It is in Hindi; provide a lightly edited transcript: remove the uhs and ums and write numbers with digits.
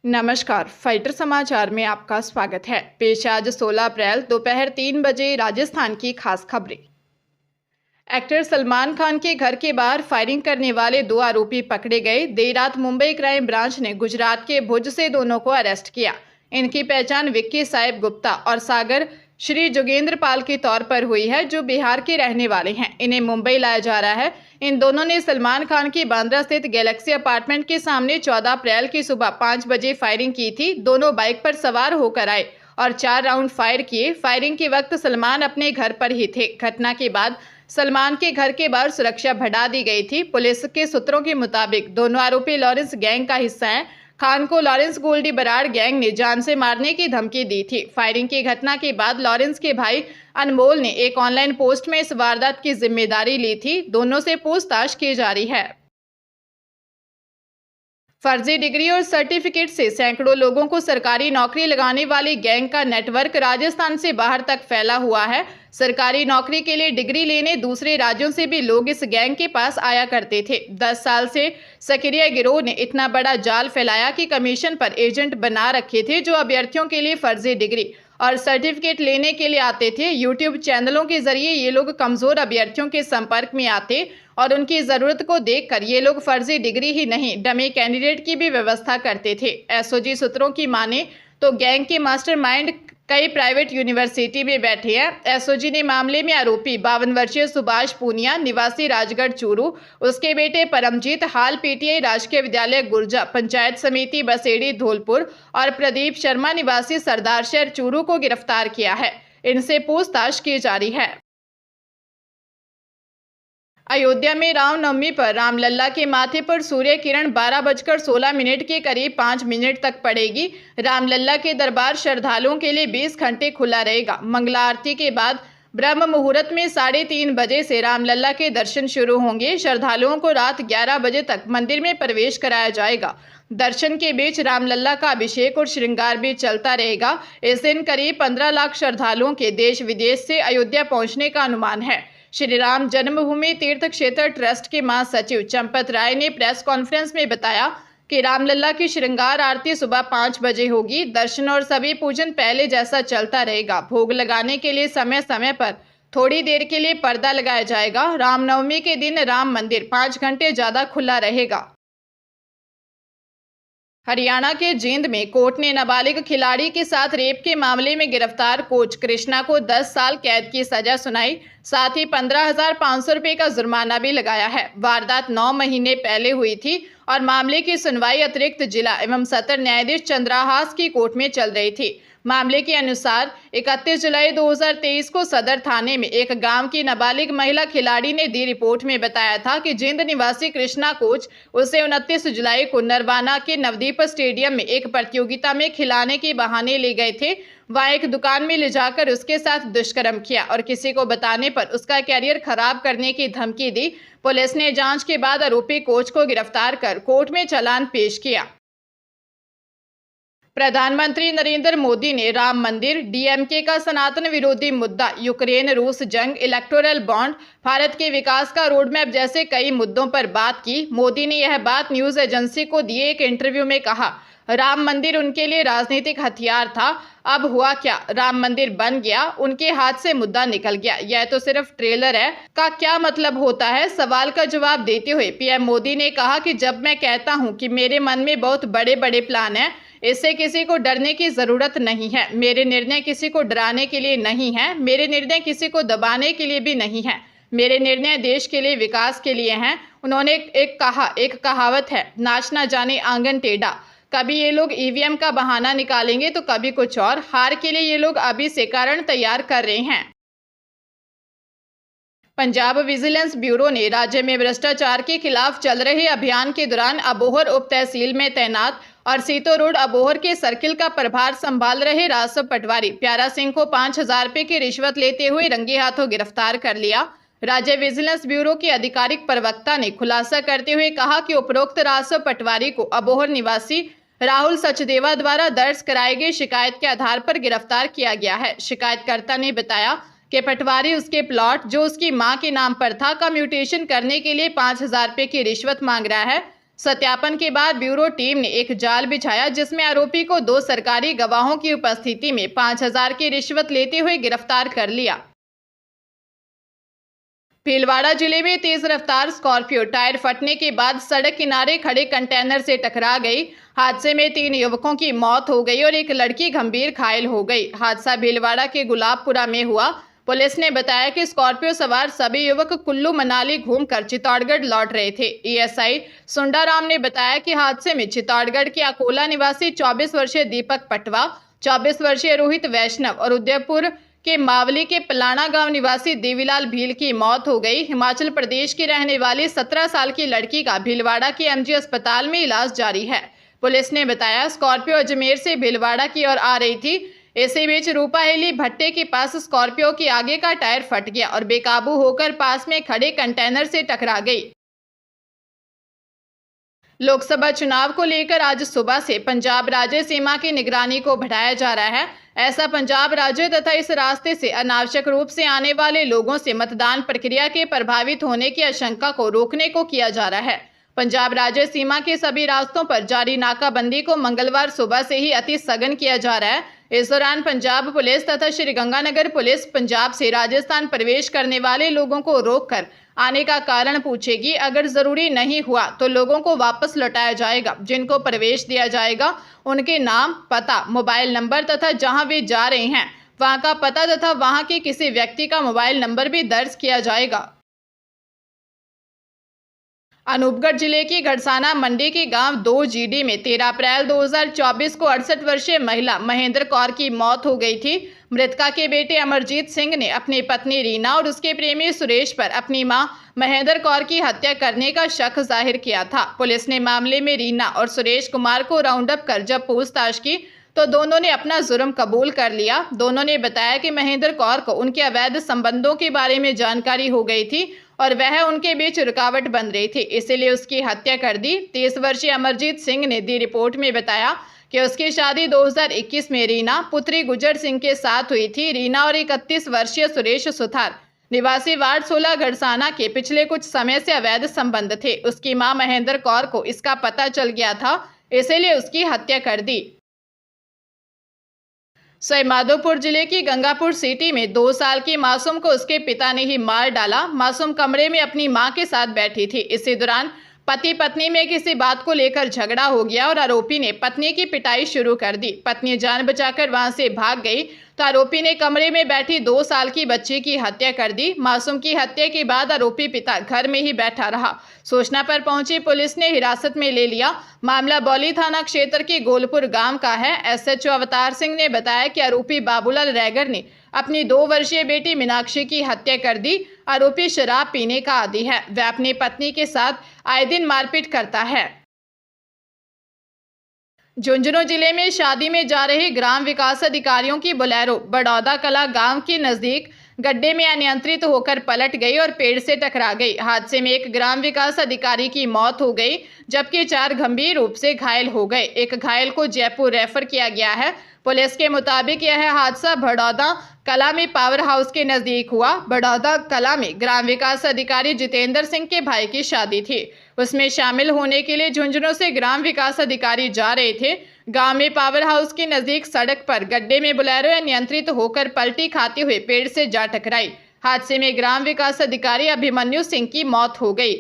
नमस्कार, फाइटर समाचार में आपका स्वागत है। पेश आज 16 अप्रैल दोपहर 3 बजे राजस्थान की खास खबरें। एक्टर सलमान खान के घर के बाहर फायरिंग करने वाले 2 आरोपी पकड़े गए। देर रात मुंबई क्राइम ब्रांच ने गुजरात के भुज से दोनों को अरेस्ट किया। इनकी पहचान विक्की साहिब गुप्ता और सागर श्री जोगेंद्र पाल के तौर पर हुई है, जो बिहार के रहने वाले हैं। इन्हें मुंबई लाया जा रहा है। इन दोनों ने सलमान खान की बांद्रा स्थित गैलेक्सी अपार्टमेंट के सामने 14 अप्रैल की सुबह 5 बजे फायरिंग की थी। दोनों बाइक पर सवार होकर आए और 4 राउंड फायर किए। फायरिंग के वक्त सलमान अपने घर पर ही थे। घटना के बाद सलमान के घर के बाहर सुरक्षा बढ़ा दी गई थी। पुलिस के सूत्रों के मुताबिक दोनों आरोपी लॉरेंस गैंग का हिस्सा हैं। खान को लॉरेंस गोल्डी बराड़ गैंग ने जान से मारने की धमकी दी थी। फायरिंग की घटना के बाद लॉरेंस के भाई अनमोल ने एक ऑनलाइन पोस्ट में इस वारदात की जिम्मेदारी ली थी। दोनों से पूछताछ की जा रही है। फर्जी डिग्री और सर्टिफिकेट से सैकड़ों लोगों को सरकारी नौकरी लगाने वाली गैंग का नेटवर्क राजस्थान से बाहर तक फैला हुआ है। सरकारी नौकरी के लिए डिग्री लेने दूसरे राज्यों से भी लोग इस गैंग के पास आया करते थे। 10 साल से सक्रिय गिरोह ने इतना बड़ा जाल फैलाया कि कमीशन पर एजेंट बना रखे थे, जो अभ्यर्थियों के लिए फर्जी डिग्री और सर्टिफिकेट लेने के लिए आते थे। यूट्यूब चैनलों के जरिए ये लोग कमजोर अभ्यर्थियों के संपर्क में आते और उनकी जरूरत को देखकर ये लोग फर्जी डिग्री ही नहीं, डमी कैंडिडेट की भी व्यवस्था करते थे। एसओजी सूत्रों की माने तो गैंग के मास्टरमाइंड कई प्राइवेट यूनिवर्सिटी में बैठे हैं। एसओजी ने मामले में आरोपी 52 वर्षीय सुभाष पूनिया निवासी राजगढ़ चूरू, उसके बेटे परमजीत हाल पीटीआई राजकीय विद्यालय गुर्जा, पंचायत समिति बसेड़ी धौलपुर और प्रदीप शर्मा निवासी सरदार शहर चूरू को गिरफ्तार किया है। इनसे पूछताछ की जा रही है। अयोध्या में रामनवमी पर रामलल्ला के माथे पर सूर्य किरण 12:16 के करीब 5 मिनट तक पड़ेगी। रामलल्ला के दरबार श्रद्धालुओं के लिए 20 घंटे खुला रहेगा। मंगला आरती के बाद ब्रह्म मुहूर्त में 3:30 बजे से रामलल्ला के दर्शन शुरू होंगे। श्रद्धालुओं को रात 11 बजे तक मंदिर में प्रवेश कराया जाएगा। दर्शन के बीच रामलल्ला का अभिषेक और श्रृंगार भी चलता रहेगा। इस दिन करीब 15 लाख श्रद्धालुओं के देश विदेश से अयोध्या पहुंचने का अनुमान है। श्री राम जन्मभूमि तीर्थ क्षेत्र ट्रस्ट के महासचिव चंपत राय ने प्रेस कॉन्फ्रेंस में बताया कि रामलल्ला की श्रृंगार आरती सुबह 5 बजे होगी। दर्शन और सभी पूजन पहले जैसा चलता रहेगा। भोग लगाने के लिए समय समय पर थोड़ी देर के लिए पर्दा लगाया जाएगा। रामनवमी के दिन राम मंदिर 5 घंटे ज्यादा खुला रहेगा। हरियाणा के जींद में कोर्ट ने नाबालिग खिलाड़ी के साथ रेप के मामले में गिरफ्तार कोच कृष्णा को 10 साल कैद की सजा सुनाई। साथ ही 15,500 रुपये का जुर्माना भी लगाया है। वारदात 9 महीने पहले हुई थी और मामले की सुनवाई अतिरिक्त जिला एवं सत्र न्यायाधीश चंद्राहास की कोर्ट में चल रही थी। मामले के अनुसार 31 जुलाई 2023 को सदर थाने में एक गांव की नाबालिग महिला खिलाड़ी ने दी रिपोर्ट में बताया था कि जींद निवासी कृष्णा कोच उसे 29 जुलाई को नरवाना के नवदीप स्टेडियम में एक प्रतियोगिता में खिलाने के बहाने ले गए थे। वहां एक दुकान में ले जाकर उसके साथ दुष्कर्म किया और किसी को बताने पर उसका कैरियर खराब करने की धमकी दी। पुलिस ने जांच के बाद आरोपी कोच को गिरफ्तार कर कोर्ट में चालान पेश किया। प्रधानमंत्री नरेंद्र मोदी ने राम मंदिर, डीएमके का सनातन विरोधी मुद्दा, यूक्रेन रूस जंग, इलेक्टोरल बॉन्ड, भारत के विकास का रोडमैप जैसे कई मुद्दों पर बात की। मोदी ने यह बात न्यूज एजेंसी को दिए एक इंटरव्यू में कहा। राम मंदिर उनके लिए राजनीतिक हथियार था। अब हुआ क्या? राम मंदिर बन गया, उनके हाथ से मुद्दा निकल गया। यह तो सिर्फ ट्रेलर है। का क्या मतलब होता है? सवाल का जवाब देते हुए पीएम मोदी ने कहा कि जब मैं कहता हूं कि मेरे मन में बहुत बड़े बड़े प्लान हैं, इससे किसी को डरने की जरूरत नहीं है। मेरे निर्णय किसी को डराने के लिए नहीं है। मेरे निर्णय किसी को दबाने के लिए भी नहीं है। मेरे निर्णय देश के लिए, विकास के लिए हैं। उन्होंने एक कहावत है, नाच ना जाने आंगन टेढ़ा। कभी ये लोग ईवीएम का बहाना निकालेंगे तो कभी कुछ और। हार के लिए ये लोग अभी से कारण तैयार कर रहे हैं। पंजाब विजिलेंस ब्यूरो ने राज्य में भ्रष्टाचार के खिलाफ चल रहे अभियान के दौरान अबोहर उप तहसील में तैनात और सीतो रोड अबोहर के सर्किल का प्रभार संभाल रहे राजस्व पटवारी प्यारा सिंह को 5,000 रुपये की रिश्वत लेते हुए रंगे हाथों गिरफ्तार कर लिया। राज्य विजिलेंस ब्यूरो के आधिकारिक प्रवक्ता ने खुलासा करते हुए कहा कि उपरोक्त राजस्व पटवारी को अबोहर निवासी राहुल सचदेवा द्वारा दर्ज कराई गई शिकायत के आधार पर गिरफ्तार किया गया है। शिकायतकर्ता ने बताया कि पटवारी उसके प्लॉट जो उसकी मां के नाम पर था का म्यूटेशन करने के लिए 5,000 रुपये की रिश्वत मांग रहा है। सत्यापन के बाद ब्यूरो टीम ने एक जाल बिछाया जिसमें आरोपी को 2 सरकारी गवाहों की उपस्थिति में 5,000 की रिश्वत लेते हुए गिरफ्तार कर लिया। भीलवाड़ा जिले में तेज रफ्तार स्कॉर्पियो टायर फटने के बाद सड़क किनारे खड़े कंटेनर से टकरा गई। हादसे में 3 युवकों की मौत हो गई और एक लड़की गंभीर घायल हो गई। हादसा भीलवाड़ा के गुलाबपुरा में हुआ। पुलिस ने बताया कि स्कॉर्पियो सवार सभी युवक कुल्लू मनाली घूमकर चित्तौड़गढ़ लौट रहे थे। एएसआई सुंडाराम ने बताया कि हादसे में चित्तौड़गढ़ के अकोला निवासी 24 वर्षीय दीपक पटवा, 24 वर्षीय रोहित वैष्णव और उदयपुर के मावली के पलाना गांव निवासी देवीलाल भील की मौत हो गई। हिमाचल प्रदेश की रहने वाली 17 साल की लड़की का भीलवाड़ा के एमजी अस्पताल में इलाज जारी है। पुलिस ने बताया स्कॉर्पियो अजमेर से भीलवाड़ा की ओर आ रही थी। इसी बीच रूपाहेली भट्टे के पास स्कॉर्पियो के आगे का टायर फट गया और बेकाबू होकर पास में खड़े कंटेनर से टकरा गई। लोकसभा चुनाव को लेकर आज सुबह से पंजाब राज्य सीमा की निगरानी को बढ़ाया जा रहा है। ऐसा पंजाब राज्य तथा इस रास्ते से अनावश्यक रूप से आने वाले लोगों से मतदान प्रक्रिया के प्रभावित होने की आशंका को रोकने को किया जा रहा है। पंजाब राज्य सीमा के सभी रास्तों पर जारी नाकाबंदी को मंगलवार सुबह से ही अति सघन किया जा रहा है। इस दौरान पंजाब पुलिस तथा श्रीगंगानगर पुलिस पंजाब से राजस्थान प्रवेश करने वाले लोगों को रोककर आने का कारण पूछेगी। अगर जरूरी नहीं हुआ तो लोगों को वापस लौटाया जाएगा। जिनको प्रवेश दिया जाएगा उनके नाम, पता, मोबाइल नंबर तथा जहां वे जा रहे हैं वहां का पता तथा वहां के किसी व्यक्ति का मोबाइल नंबर भी दर्ज किया जाएगा। अनूपगढ़ जिले की घड़साना मंडी के गांव 2 जीडी में 13 अप्रैल 2024 को 68 वर्षीय महिला महेंद्र कौर की मौत हो गई थी। मृतका के बेटे अमरजीत सिंह ने अपनी पत्नी रीना और उसके प्रेमी सुरेश पर अपनी मां महेंद्र कौर की हत्या करने का शक जाहिर किया था। पुलिस ने मामले में रीना और सुरेश कुमार को राउंड अप कर जब पूछताछ की तो दोनों ने अपना जुर्म कबूल कर लिया। दोनों ने बताया कि महेंद्र कौर को उनके अवैध संबंधों के बारे में जानकारी हो गई थी और वह उनके बीच रुकावट बन रही थी, इसलिए उसकी हत्या कर दी। 30 वर्षीय अमरजीत सिंह ने दी रिपोर्ट में बताया कि उसकी शादी 2021 में रीना पुत्री गुजर सिंह के साथ हुई थी। रीना और 31 वर्षीय सुरेश सुथार निवासी वार्ड 16 घड़साना के पिछले कुछ समय से अवैध संबंध थे। उसकी मां महेंद्र कौर को इसका पता चल गया था, इसलिए उसकी हत्या कर दी। सवाईमाधोपुर जिले की गंगापुर सिटी में 2 साल की मासूम को उसके पिता ने ही मार डाला। मासूम कमरे में अपनी मां के साथ बैठी थी। इसी दौरान पति पत्नी में किसी बात को लेकर झगड़ा हो गया और आरोपी ने पत्नी की पिटाई शुरू कर दी। पत्नी जान बचाकर वहां से भाग गई तो आरोपी ने कमरे में बैठी 2 साल की बच्ची की हत्या कर दी। मासूम की हत्या के बाद आरोपी पिता घर में ही बैठा रहा। सूचना पर पहुंची पुलिस ने हिरासत में ले लिया। मामला बौली थाना क्षेत्र के गोलपुर गांव का है। एसएचओ अवतार सिंह ने बताया कि आरोपी बाबूलाल रैगर ने अपनी 2 वर्षीय बेटी मीनाक्षी की हत्या कर दी। आरोपी शराब पीने का आदी है। वह अपनी पत्नी के साथ आए दिन मारपीट करता है। झुंझुनू जिले में शादी में जा रहे ग्राम विकास अधिकारियों की बोलेरो बड़ौदा कला गांव के नजदीक गड्ढे में अनियंत्रित होकर पलट गई और पेड़ से टकरा गई। हादसे में एक ग्राम विकास अधिकारी की मौत हो गई जबकि 4 गंभीर रूप से घायल हो गए। एक घायल को जयपुर रेफर किया गया है। पुलिस के मुताबिक यह हादसा बड़ौदा कला में पावर हाउस के नजदीक हुआ। बड़ौदा कला में ग्राम विकास अधिकारी जितेंद्र सिंह के भाई की शादी थी। उसमें शामिल होने के लिए झुंझुनू से ग्राम विकास अधिकारी जा रहे थे। गांव में पावर हाउस के नजदीक सड़क पर गड्ढे में बोलेरो अनियंत्रित होकर पलटी खाते हुए पेड़ से जा टकराई। हादसे में ग्राम विकास अधिकारी अभिमन्यु सिंह की मौत हो गई।